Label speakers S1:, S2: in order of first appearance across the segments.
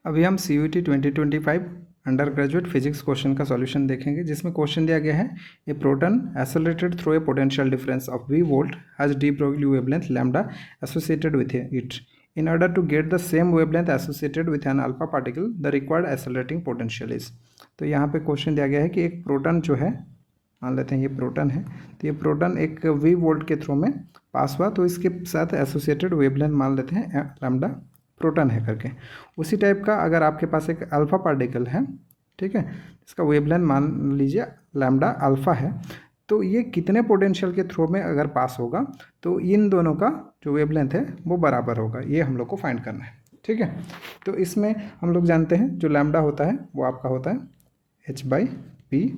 S1: अभी हम CUET 2025 under graduate physics question का सॉल्यूशन देखेंगे, जिसमें क्वेश्चन दिया गया है a proton accelerated through a potential difference of v volt has de Broglie wavelength lambda associated with it. In order to get the same wavelength associated with an alpha particle, the required accelerating potential is. तो यहाँ पे question दिया गया है कि एक proton जो है, मान लेते हैं ये प्रोटॉन है, तो ये प्रोटॉन एक v वोल्ट के थ्रू में पास हुआ, तो इसके साथ एसोसिएटेड वेवलेंथ मान लेते हैं लैम्डा प्रोटॉन है करके. उसी टाइप का अगर आपके पास एक अल्फा पार्टिकल है, ठीक है, इसका वेवलेंथ मान लीजिए लैम्डा अल्फा है, तो ये कितने पोटेंशियल के थ्रू में अगर पास होगा तो इन दोनों का जो वेवलेंथ है वो बराबर होगा, ये हम लोग को फाइंड करना है. ठीक है, तो इसमें हम लोग जानते हैं जो लैम्डा होता है वो आपका होता है h/p.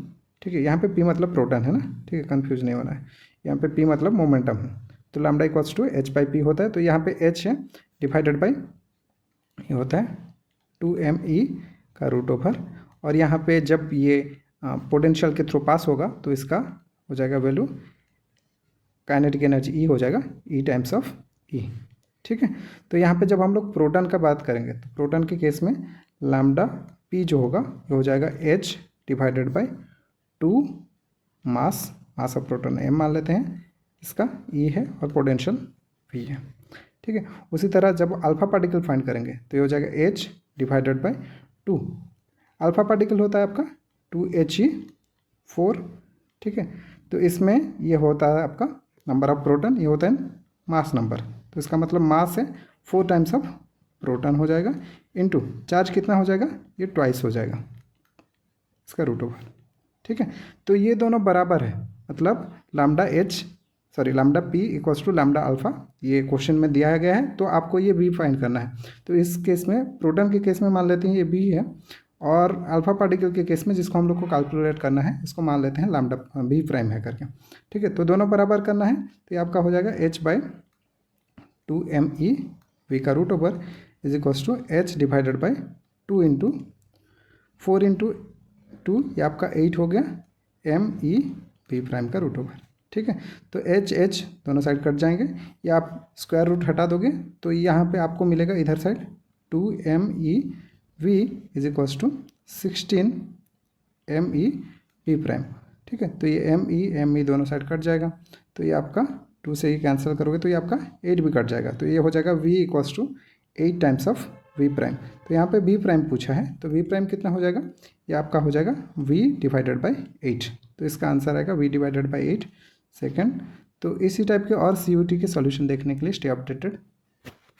S1: ठीक है, यहाँ पे p मतलब प्रोटॉन है ना, ठीक है, कंफ्यूज नहीं होना है. यहाँ पे p मतलब मोमेंटम है, तो लैम्डा इक्वल्स टू h/p होता है. तो यहाँ पे h है डिवाइडेड बाई ये होता है 2me का रूट ओवर, और यहाँ पे जब ये पोटेंशियल के थ्रू पास होगा तो इसका हो जाएगा वैल्यू काइनेटिक एनर्जी E हो जाएगा E टाइम्स ऑफ E. ठीक है, तो यहाँ पे जब हम लोग प्रोटॉन का बात करेंगे तो प्रोटॉन के केस में लैम्डा P जो होगा ये हो जाएगा H divided by 2 mass of proton M मान लेते हैं, इसका E है और पोटेंशियल V है. ठीक है, उसी तरह जब अल्फा पार्टिकल फाइंड करेंगे तो ये हो जाएगा H divided by 2. Alpha particle होता है आपका 2He4. ठीक है, तो इसमें ये होता है आपका नंबर ऑफ प्रोटॉन, ये होता है मास नंबर, तो इसका मतलब मास है 4 टाइम्स ऑफ प्रोटॉन हो जाएगा, इनटू चार्ज कितना हो जाएगा, ये ट्वाइस हो जाएगा इसका रूट ओवर. ठीक है, तो ये दोनों बराबर है, मतलब lambda P equals to lambda alpha, ये क्वेश्चन में दिया गया है, तो आपको ये V फाइंड करना है. तो इस केस में प्रोटॉन के केस में मान लेते हैं ये B है, और अल्फा पार्टिकल के केस में जिसको हम लोग को कैलकुलेट करना है इसको मान लेते हैं लैम्डा V प्राइम है करके. ठीक है, तो दोनों बराबर करना है, तो ये आपका हो जाएगा h/2me V का root over is equals to H divided by 2 into 4 into 2, ये आपका 8 हो गया me V प्राइम का रूट ओवर. ठीक है, तो H दोनों साइड कट जाएंगे, ये आप स्क्वायर रूट हटा दोगे तो यहाँ पे आपको मिलेगा इधर side 2me V is equals to 16me V prime. ठीक है, तो ये me दोनों साइड कट जाएगा, तो ये आपका 2 से ही कैंसिल करोगे तो ये आपका 8 भी कट जाएगा, तो ये हो जाएगा V equals to 8 times of V prime. तो यहाँ पे V प्राइम पूछा है, तो V प्राइम कितना हो जाएगा, ये आपका हो जाएगा V डिवाइडेड बाई 8. तो इसका आंसर आएगा V डिवाइडेड बाई 8 सेकेंड. तो इसी टाइप के और CUET के सॉल्यूशन देखने के लिए स्टे अपडेटेड.